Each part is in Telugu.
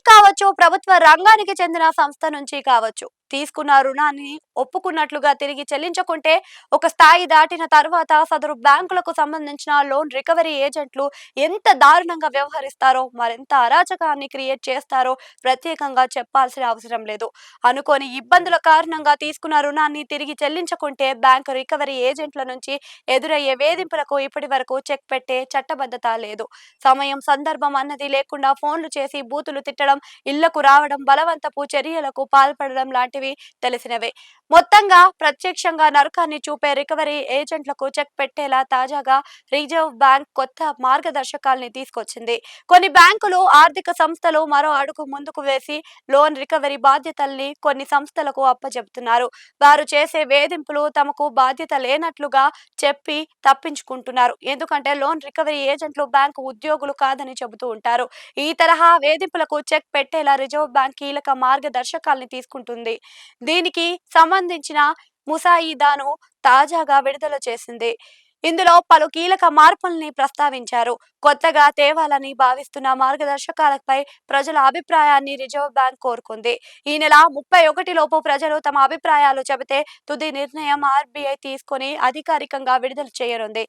ప్రైవేట్ కావచ్చు, ప్రభుత్వ రంగానికి చెందిన సంస్థ నుంచి కావచ్చు. తీసుకున్న రుణాన్ని ఒప్పుకున్నట్లుగా తిరిగి చెల్లించకుంటే ఒక స్థాయి దాటిన తర్వాత సదరు బ్యాంకులకు సంబంధించిన లోన్ రికవరీ ఏజెంట్లు ఎంత దారుణంగా వ్యవహరిస్తారో, మరింత అరాచకాన్ని క్రియేట్ చేస్తారో ప్రత్యేకంగా చెప్పాల్సిన అవసరం లేదు. అనుకోని ఇబ్బందుల కారణంగా తీసుకున్న రుణాన్ని తిరిగి చెల్లించకుంటే బ్యాంకు రికవరీ ఏజెంట్ల నుంచి ఎదురయ్యే వేధింపులకు ఇప్పటి వరకు చెక్ పెట్టే చట్టబద్ధత లేదు. సమయం సందర్భం అన్నది లేకుండా ఫోన్లు చేసి బూతులు తిట్టడం, ఇళ్లకు రావడం, బలవంతపు చర్యలకు పాల్పడడం లాంటివి తెలిసినవే. మొత్తంగా ప్రత్యక్షంగా నరకాన్ని చూపే రికవరీ ఏజెంట్లకు చెక్ పెట్టేలా తాజాగా రిజర్వ్ బ్యాంక్ కొత్త మార్గదర్శకాల్ని తీసుకొచ్చింది. కొన్ని బ్యాంకులు, ఆర్థిక సంస్థలు మరో అడుగు ముందుకు వేసి లోన్ రికవరీ బాధ్యతల్ని కొన్ని సంస్థలకు అప్పజెపుతున్నారు. వారు చేసే వేధింపులు తమకు బాధ్యత లేనట్లుగా చెప్పి తప్పించుకుంటున్నారు. ఎందుకంటే లోన్ రికవరీ ఏజెంట్లు బ్యాంకు ఉద్యోగులు కాదని చెబుతూ ఉంటారు. ఈ తరహా వేధింపులకు చెక్ పెట్టేలా రిజర్వ్ బ్యాంక్ కీలక మార్గదర్శకాల్ని తీసుకుంటుంది. దీనికి సంబంధించిన ముసాయిదాను తాజాగా విడుదల చేసింది. ఇందులో పలు కీలక మార్పుల్ని ప్రస్తావించారు. కొత్తగా తేవాలని భావిస్తున్న మార్గదర్శకాలపై ప్రజల అభిప్రాయాన్ని రిజర్వ్ బ్యాంక్ కోరుకుంది. ఈ నెల 31 లోపు ప్రజలు తమ అభిప్రాయాలు చెబితే తుది నిర్ణయం ఆర్బీఐ తీసుకొని అధికారికంగా విడుదల చేయనుంది.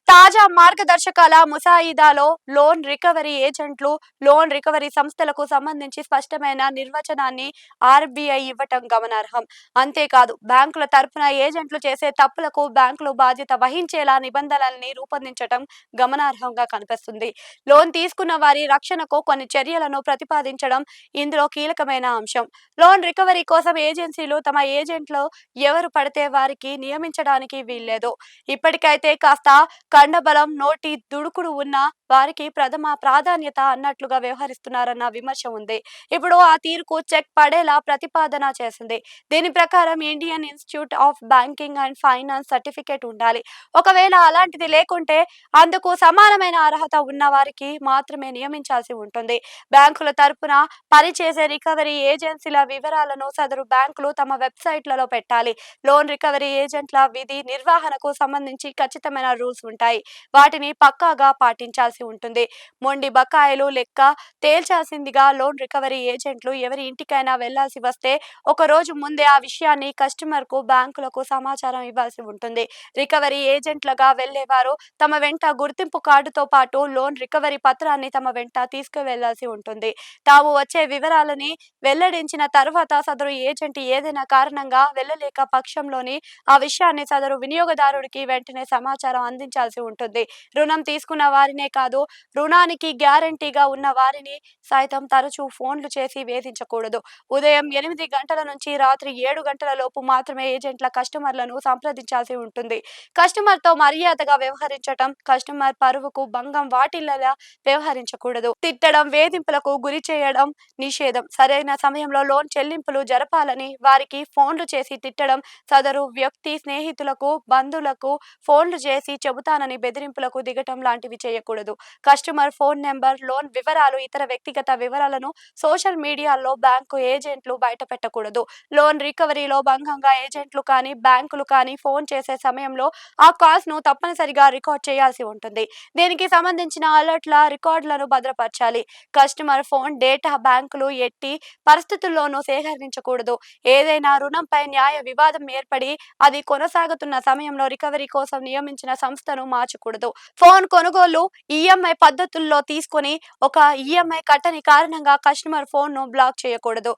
తాజా మార్గదర్శకాల ముసాయిదాలో లోన్ రికవరీ ఏజెంట్లు, లోన్ రికవరీ సంస్థలకు సంబంధించి స్పష్టమైన నిర్వచనాన్ని ఆర్బీఐ ఇవ్వటం గమనార్హం. అంతేకాదు, బ్యాంకుల తరపున ఏజెంట్లు చేసే తప్పులకు బ్యాంకులు బాధ్యత వహించేలా నిబంధనల్ని రూపొందించటం గమనార్హంగా కనిపిస్తుంది. లోన్ తీసుకున్న వారి రక్షణకు కొన్ని చర్యలను ప్రతిపాదించడం ఇందులో కీలకమైన అంశం. లోన్ రికవరీ కోసం ఏజెన్సీలు తమ ఏజెంట్లు ఎవరు పడితే వారికి నియమించడానికి వీల్లేదు. ఇప్పటికైతే కాస్త కండబలం, నోటి దుడుకుడు ఉన్న వారికి ప్రథమ ప్రాధాన్యత అన్నట్లుగా వ్యవహరిస్తున్నారన్న విమర్శ ఉంది. ఇప్పుడు ఆ తీరుకు చెక్ పడేలా ప్రతిపాదన చేసింది. దీని ప్రకారం Indian institute of banking and finance certificate ఉండాలి. ఒకవేళ అలాంటిది లేకుంటే అందుకు సమానమైన అర్హత ఉన్న వారికి మాత్రమే నియమించాల్సి ఉంటుంది. బ్యాంకుల తరపున పనిచేసే రికవరీ ఏజెన్సీల వివరాలను సదరు బ్యాంకులు తమ వెబ్సైట్లలో పెట్టాలి. లోన్ రికవరీ ఏజెంట్ల విధి నిర్వహణకు సంబంధించి ఖచ్చితమైన రూల్స్ ఉంటాయి. వాటిని పక్కాగా పాటించాల్సి ఉంటుంది. మొండి బకాయిలు లెక్క తేల్చాల్సిందిగా లోన్ రికవరీ ఏజెంట్లు ఎవరి ఇంటికైనా వెళ్లాల్సి వస్తే ఒక రోజు ముందే ఆ విషయాన్ని కస్టమర్ కు, బ్యాంకులకు సమాచారం ఇవ్వాల్సి ఉంటుంది. రికవరీ ఏజెంట్లుగా వెళ్లేవారు తమ వెంట గుర్తింపు కార్డుతో పాటు లోన్ రికవరీ పత్రాన్ని తమ వెంట తీసుకువెళ్లాల్సి ఉంటుంది. తాము వచ్చే వివరాలని వెల్లడించిన తర్వాత సదరు ఏజెంట్ ఏదైనా కారణంగా వెళ్లలేక పక్షంలోని ఆ విషయాన్ని సదరు వినియోగదారుడికి వెంటనే సమాచారం అందించాల్సి ఉంటుంది. రుణం తీసుకున్న వారినే కాదు, రుణానికి గ్యారంటీగా ఉన్న వారిని సైతం తరచూ ఫోన్లు చేసి వేధించకూడదు. ఉదయం 8 గంటల నుంచి రాత్రి 7 గంటల లోపు మాత్రమే ఏజెంట్ల కస్టమర్లను సంప్రదించాల్సి ఉంటుంది. కస్టమర్ తో మర్యాదగా వ్యవహరించటం, కస్టమర్ పరువుకు భంగం వాటిల్లేలా వ్యవహరించకూడదు. తిట్టడం, వేధింపులకు గురి చేయడం నిషేధం. సరైన సమయంలో లోన్ చెల్లింపులు జరపాలని వారికి ఫోన్లు చేసి తిట్టడం, సదరు వ్యక్తి స్నేహితులకు, బంధువులకు ఫోన్లు చేసి చెబుతానని బెదిరింపులకు దిగటం లాంటివి చేయకూడదు. కస్టమర్ ఫోన్ నెంబర్, లోన్ వివరాలు, ఇతర వ్యక్తిగత వివరాలను సోషల్ మీడియాలో బ్యాంకు ఏజెంట్లు బయటపెట్టకూడదు. లోన్ రికవరీలో భాగంగా ఏజెంట్లు కానీ, బ్యాంకులు కానీ ఫోన్ చేసే సమయంలో ఆ కాల్స్ ను తప్పనిసరిగా రికార్డ్ చేయాల్సి ఉంటుంది. దీనికి సంబంధించిన అలర్ట్ల రికార్డులను భద్రపరచాలి. కస్టమర్ ఫోన్ డేటా బ్యాంకులు ఎట్టి పరిస్థితుల్లోనూ సేకరించకూడదు. ఏదైనా రుణంపై న్యాయ వివాదం ఏర్పడి అది కొనసాగుతున్న సమయంలో రికవరీ కోసం నియమించిన సంస్థను మార్చకూడదు. ఫోన్ కొనుగోలు ఈఎంఐ పద్ధతుల్లో తీసుకొని ఒక ఈఎంఐ కట్టని కారణంగా కస్టమర్ ఫోన్ ను బ్లాక్ చేయకూడదు.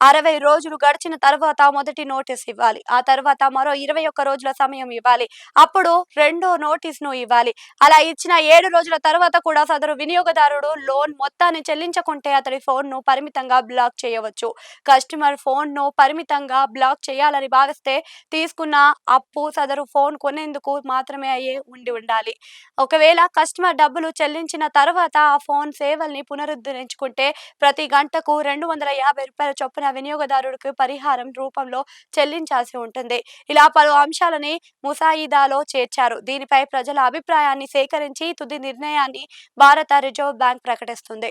60 రోజులు గడిచిన తర్వాత మొదటి నోటీస్ ఇవ్వాలి. ఆ తర్వాత మరో 21 రోజుల సమయం ఇవ్వాలి. అప్పుడు రెండో నోటీస్ ను ఇవ్వాలి. అలా ఇచ్చిన 7 రోజుల తర్వాత కూడా సదరు వినియోగదారుడు లోన్ మొత్తాన్ని చెల్లించకుంటే అతడి ఫోన్ ను పరిమితంగా బ్లాక్ చేయవచ్చు. కస్టమర్ ఫోన్ ను పరిమితంగా బ్లాక్ చేయాలని భావిస్తే తీసుకున్న అప్పు సదరు ఫోన్ కొనేందుకు మాత్రమే అయ్యే ఉండాలి. ఒకవేళ కస్టమర్ డబ్బులు చెల్లించిన తర్వాత ఆ ఫోన్ సేవల్ని పునరుద్ధరించుకుంటే ప్రతి గంటకు ₹250 చొప్పున వినియోగదారుడికి పరిహారం రూపంలో చెల్లించాల్సి ఉంటుంది. ఇలా పలు అంశాలని ముసాయిదాలో చేర్చారు. దీనిపై ప్రజల అభిప్రాయాన్ని సేకరించి తుది నిర్ణయాన్ని భారత రిజర్వ్ బ్యాంక్ ప్రకటిస్తుంది.